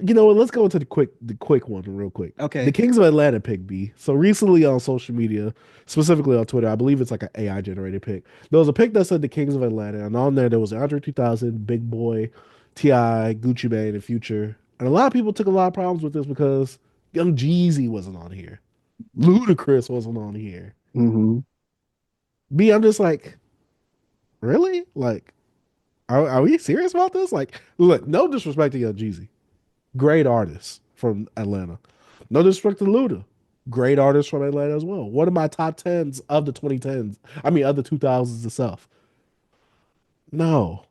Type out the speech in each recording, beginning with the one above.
You know what? Let's go into the quick one real quick. The Okay. Kings of Atlanta pick B. So recently on social media, specifically on Twitter, I believe it's like an AI generated pick. There was a pick that said the Kings of Atlanta, and on there was Andre 3000, Big Boy, Ti, Gucci Mane, and Future. And a lot of people took a lot of problems with this because Young Jeezy wasn't on here, Ludacris wasn't on here. Hmm. B, I'm just like, really? Like, are we serious about this? Like, look, no disrespect to Young Jeezy, great artist from Atlanta. No disrespect to Luda, great artist from Atlanta as well. One of my top tens of the 2010s. I mean, of the 2000s itself. No,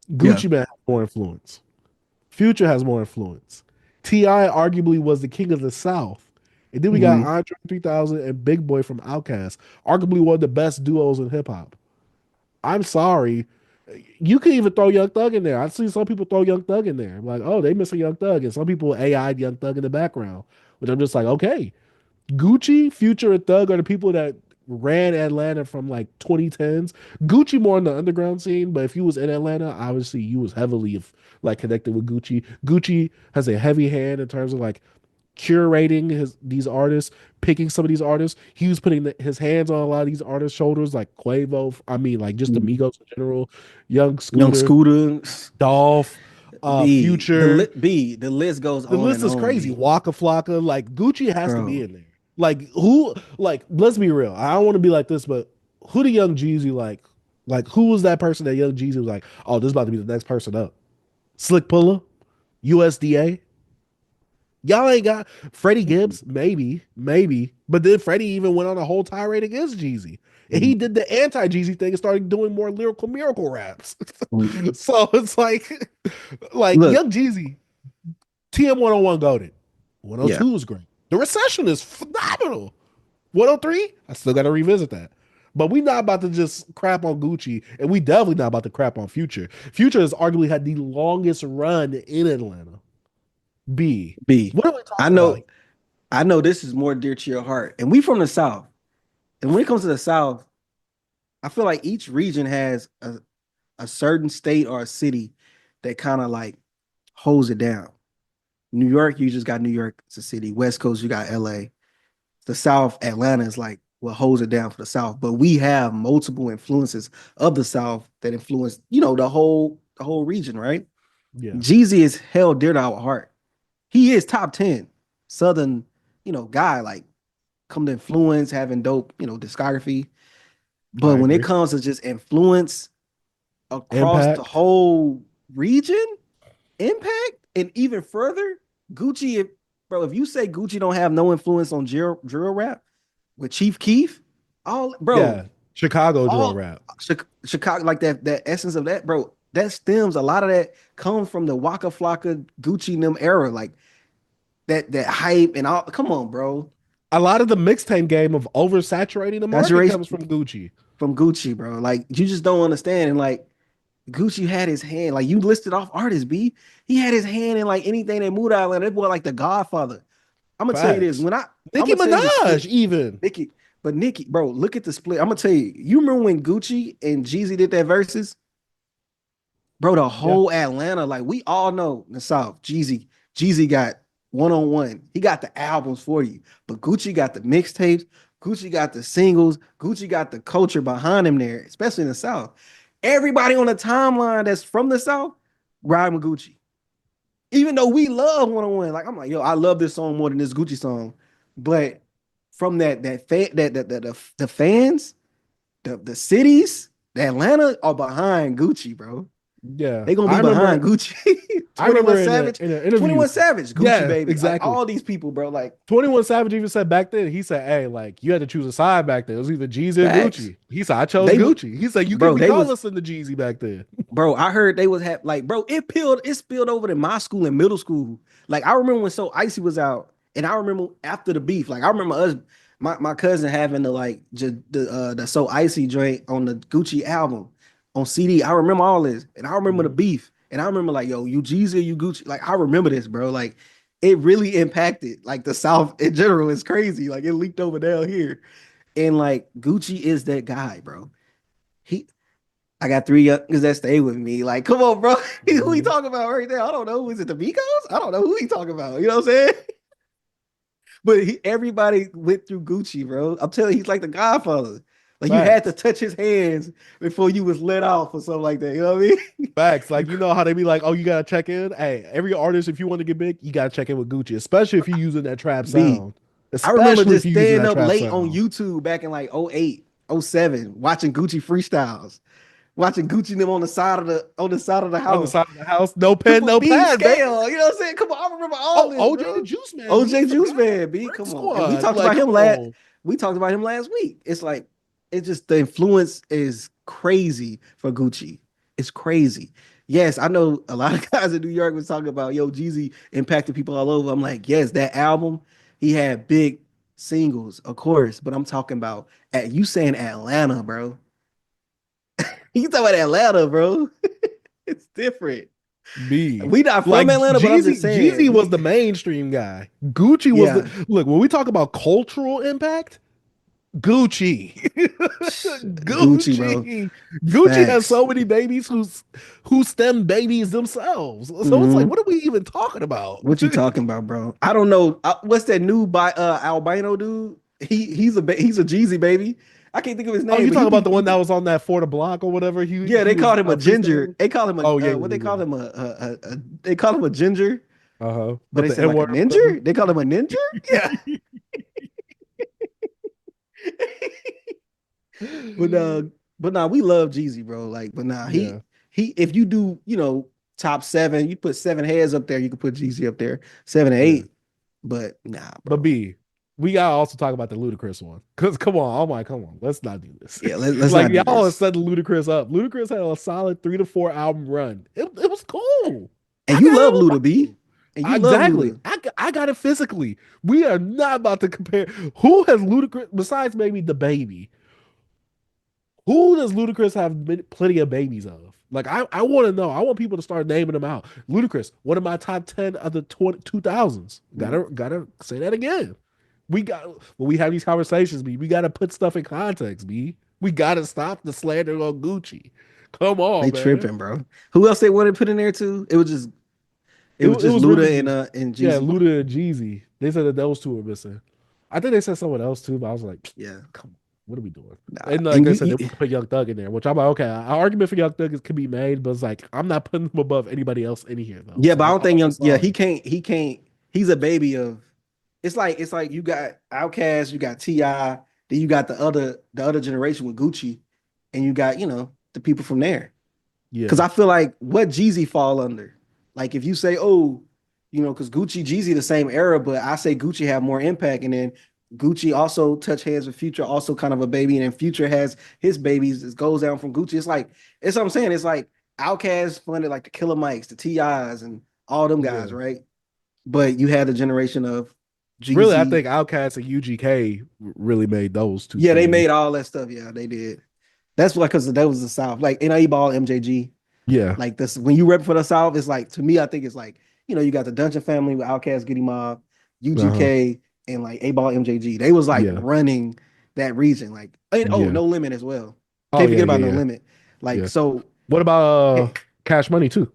Yeah. Gucci Mane has more influence. Future has more influence. Ti arguably was the king of the South. And then we got Hmm. Andre 3000 and Big Boy from Outkast, arguably one of the best duos in hip hop. I'm sorry. You can even throw Young Thug in there. I've seen some people throw Young Thug in there. Like, oh, they missing Young Thug. And some people AI'd Young Thug in the background, which I'm just like, okay. Gucci, Future, and Thug are the people that ran Atlanta from like 2010s. Gucci more in the underground scene, but if you was in Atlanta, obviously you was heavily like connected with Gucci. Gucci has a heavy hand in terms of like curating these artists, picking some of these artists. He was putting his hands on a lot of these artists' shoulders, like Quavo. I mean, like just Amigos in general, Young Young Scooter, Scooter. Dolph, Future. The list goes The on list and is on, crazy. B. Waka Flocka, like Gucci has to be Bro. in there. Like who? Like let's be real. I don't want to be like this, but who the Young Jeezy like? Like who was that person that Young Jeezy was like? Oh, this is about to be the next person up. Slick Puller, USDA. Y'all ain't got Freddie Gibbs, maybe. But then Freddie even went on a whole tirade against Jeezy. And he did the anti-Jeezy thing and started doing more lyrical miracle raps. So it's like Look, Young Jeezy, TM 101 goaded. yeah. 102 is great. The Recession is phenomenal. 103, I still got to revisit that. But we not about to just crap on Gucci, and we definitely not about to crap on Future. Future has arguably had the longest run in Atlanta. B. B. What are we I talking about? know I know this is more dear to your heart. And we from the South. And when it comes to the South, I feel like each region has a certain state or a city that kind of like holds it down. New York, you just got New York, it's a city. West Coast, you got LA. The South, Atlanta is like what holds it down for the South. But we have multiple influences of the South that influence, the whole region, right? Yeah. Jeezy is held dear to our heart. He is top 10 Southern, guy, like come to influence, having dope, discography. I But when it agree. comes to just influence across the Impact. whole region, impact, and even further, Gucci, bro, if you say Gucci don't have no influence on drill rap with Chief Keef, all bro, Yeah. Chicago drill all rap. Chicago, like that essence of that, bro, that stems a lot of that comes from the Waka Flocka Gucci and them era, like that hype and all. Come on, bro, A lot of the mixtape game of oversaturating the market saturation comes from Gucci. from Gucci, bro. Like you just don't understand, and like Gucci had his hand, like you listed off artists, B. He had his hand in like anything that moved out. Like that boy, like the Godfather. I'm gonna tell you this. Facts. I'm Nicki gonna tell you the Minaj, split, even. Nicki. But Nicki, bro, look at the split. I'm gonna tell you. You remember when Gucci and Jeezy did that verses, bro? The Yeah. whole Atlanta, like we all know in the South, Jeezy got one on one. He got the albums for you, but Gucci got the mixtapes. Gucci got the singles. Gucci got the culture behind him there, especially in the South. Everybody on the timeline that's from the South, riding with Gucci. Even though we love one on one, like I'm like, yo, I love this song more than this Gucci song, but from that fan the fans, the cities, the Atlanta are behind Gucci, bro. Yeah. They gonna I be behind remember Gucci. I 21 remember in Savage, an 21 interview. Savage, Gucci Yeah, baby, like exactly. all these people, bro. Like 21 Savage even said back then, he said, hey, like you had to choose a side back then. It was either Jeezy or facts. Gucci. He said, I chose They was, Gucci. He said, you couldn't bro. be They calling was, us in the Jeezy back then. bro. I heard they was like, bro. It spilled over to my school in middle school. Like I remember when So Icy was out, and I remember after the beef. Like I remember us, my cousin having the So Icy joint on the Gucci album on CD. I remember all this, and I remember the Mhm. beef, and I remember like, yo, you Jeezy, you Gucci. Like I remember this, bro. Like it really impacted like the South in general. It's crazy. Like it leaked over down here, and like Gucci is that guy, bro. He I got three youngers that stay with me. Like, come on, bro. Who he Mhm. talking about right there? I don't know. Is it the Migos? I don't know who he talking about. You know what I'm saying? But everybody went through Gucci, bro. I'm telling you, he's like the Godfather. Like you had to Facts. touch his hands before you was let off or something like that. You know what I mean? Facts. Like, you know how they be like, oh, you gotta check in. Hey, every artist, if you want to get big, you gotta check in with Gucci, especially if you're using that trap B. sound. I remember Especially if just you're using staying that up trap late on sound. YouTube back in like '08, '07, watching Gucci freestyles, watching Gucci and them on the side of the On the house. side of the house, no pen, Triple no B pad, baby. scale. You know what I'm saying? Come on, I remember all Oh, this, OJ the bro. Juice Man, we OJ Juice forgot Man, B. Brick Come on. And Squad. Like, come on. we talked about him last week. It's like it's just the influence is crazy for Gucci. It's crazy. Yes, I know a lot of guys in New York was talking about yo, Jeezy impacted people all over. I'm like, yes, that album, he had big singles, of course, but I'm talking about at you saying Atlanta, bro. You talking about Atlanta, bro. It's different. B. We not Like from Atlanta, but I'm just Jeezy saying was we the mainstream guy. Gucci was yeah. the look, when we talk about cultural impact, Gucci. Gucci, bro. Gucci. Gucci has Facts. so many babies who stem babies themselves. So it's like, Hmm. what are we even talking about? What you talking about, bro? I don't know. What's that new by albino dude? He's a Jeezy baby. I can't think of his Oh, name, you but talking about the one that was on that for the block or whatever? yeah, He they was called him a ginger. freestyling. They call him Oh yeah, what they yeah, call yeah. him they call him a ginger, Uh-huh. but But they the said N like a word or whatever. ninja. They call him a ninja. Yeah. But but nah, we love Jeezy, bro. Like, but nah, Yeah. he if you do, top seven, you put seven heads up there, you can put Jeezy up there, seven or Yeah. eight. But nah, But bro. B, we gotta also talk about the Ludacris one. Cause come on, oh my, come on, let's not do this. Yeah, let's Like not do y'all are this. setting Ludacris up. Ludacris had a solid 3 to 4 album run. It was cool. And I you got love it. Luda B. And you love Exactly. Luda. I got it physically. We are not about to compare. Who has Ludacris besides maybe the baby? Who does Ludacris have plenty of babies of? Like I want to know. I want people to start naming them out. Ludacris, one of my top 10 of the 2000s. Gotta say that again. When we have these conversations, B, we gotta put stuff in context, B. We gotta stop the slander on Gucci. Come They on, man. tripping, bro. Who else they wanted to put in there too? It was It just was really Luda just and yeah, Jeezy. Luda and Jeezy. They said that those two were missing. I think they said someone else too, but I was like, Yeah. come on, what are we doing? Nah. And like And I you, said, they want to put Young Thug in there, which I'm like, okay, an argument for Young Thug can be made, but it's like I'm not putting him above anybody else in here though. yeah, So but I don't think I'm young yeah, sorry. he can't he's a baby of it's like you got Outkast, you got T.I., then you got the other generation with Gucci, and you got, the people from there. Because Yeah, I feel like what Jeezy fall under. Like if you say, oh, because Gucci, Jeezy the same era, but I say Gucci have more impact, and then Gucci also touch hands with Future, also kind of a baby, and then Future has his babies. It goes down from Gucci. It's what I'm saying. It's like Outkast funded like the Killer Mikes, the T.I.s, and all them guys, yeah. right? But you had a generation of Really, I Jeezy. think Outkast and UGK really made those two Yeah, they things. made all that stuff. Yeah, they did. That's like because that was the South. Like NIE Ball, MJG. Yeah, Like this, when you rep for the South, it's like to me, I think it's like you got the Dungeon Family with Outkast, Goody Mob, uh-huh. UGK, and like A Ball, MJG. They was like Yeah, running that region. Like, and oh, yeah. No Limit as well. Oh Can't yeah, forget yeah, about No yeah, Limit. Like yeah. so, What about eh, Cash Money too?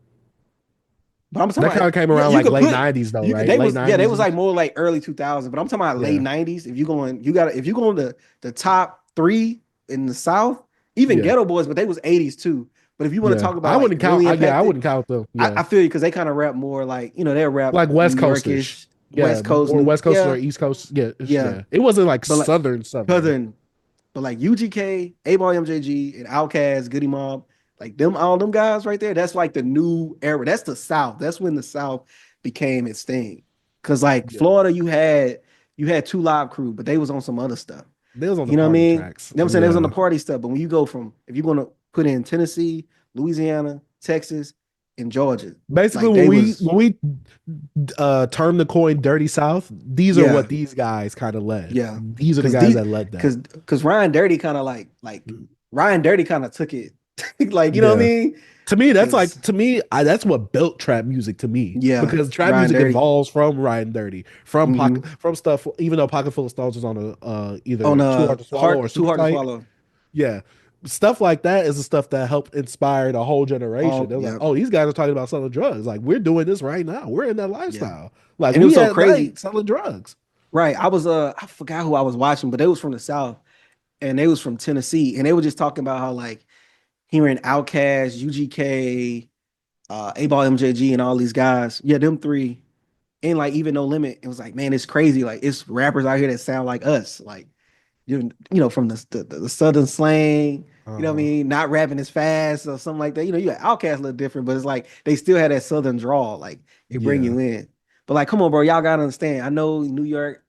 but I'm talking That kind about of came yeah, around you like could late put 90s though, you could right? they Late was yeah they 90s was like ish. more like early 2000s. But I'm talking about late Yeah, 90s. If you going, you got to if you going to the top three in the South, even yeah, Ghetto Boys, but they was 80s too. But if you want to yeah. talk I about like wouldn't count. really Yeah, I impacted, wouldn't count them. Yeah, I feel you because they kind of rap more like they'll rap like New West Coastish. Yorkish, Yeah, West Coast, more New West Coast or East Coast. Yeah, yeah, yeah. It wasn't like but like Southern, Southern. Southern, but like UGK, A Ball, MJG, and Outkast, Goody Mob, like them all them guys right there. That's like the new era. That's the South. That's when the South became its thing. Cause like Yeah, Florida, you had two live crew, but they was on some other stuff. they was on the You know what I party mean? You know tracks. what I'm saying? They was on the Yeah, party stuff. But when you go from if you're gonna put in Tennessee, Louisiana, Texas, and Georgia, basically like they was when we term the coin Dirty South, these are yeah. what these guys kind of led. Yeah, These are the because guys that led that. because Ryan Dirty kind of like Ryan Dirty kind of took it, like you know what I Yeah. mean? To me, that's like Because that's what built trap music to me yeah, because trap Ryan music Dirty evolves from Ryan Dirty, hmm from stuff. Even though Pocket Full of Stones was on a on either Too Hard to Swallow or Too Super Hard to Tight. Swallow. Yeah, stuff like that is the stuff that helped inspire the whole generation. They're like, yeah, oh, these guys are talking about selling drugs. Like, we're doing this right now. We're in that yeah. lifestyle. Like, And it was we so at crazy. night selling drugs. Right. I forgot who I was watching, but they was from the South and they was from Tennessee. And they were just talking about how like hearing Outkast, UGK, A-Ball MJG and all these guys. Yeah, them three. And like even No Limit. It was like, man, it's crazy. Like it's rappers out here that sound like us. Like from the Southern slang, you know what I Uh-huh. mean? Not rapping as fast or something like that. You got Outkast a little different, but it's like they still had that Southern drawl. Like it bring Yeah. you in. But like, come on, bro, y'all gotta understand. I know New York.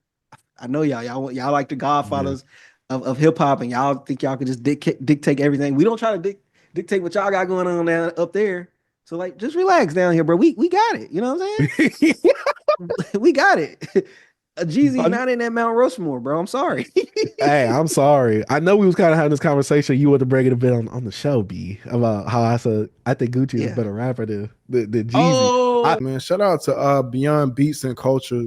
I know y'all like the Yeah. Godfathers of hip hop, and y'all think y'all could just dictate everything. We don't try to dictate what y'all got going on down up there. So like, just relax down here, bro. We got it. You know what I'm saying? We got it. A Jeezy Un- not in that Mount Rushmore, bro. I'm sorry. Hey, I'm sorry. I know we was kind of having this conversation. You want to bring it a bit on the show, B, about how I said I think Gucci is a Yeah. better rapper than Jeezy. Oh, Man, shout out to Beyond Beats and Culture.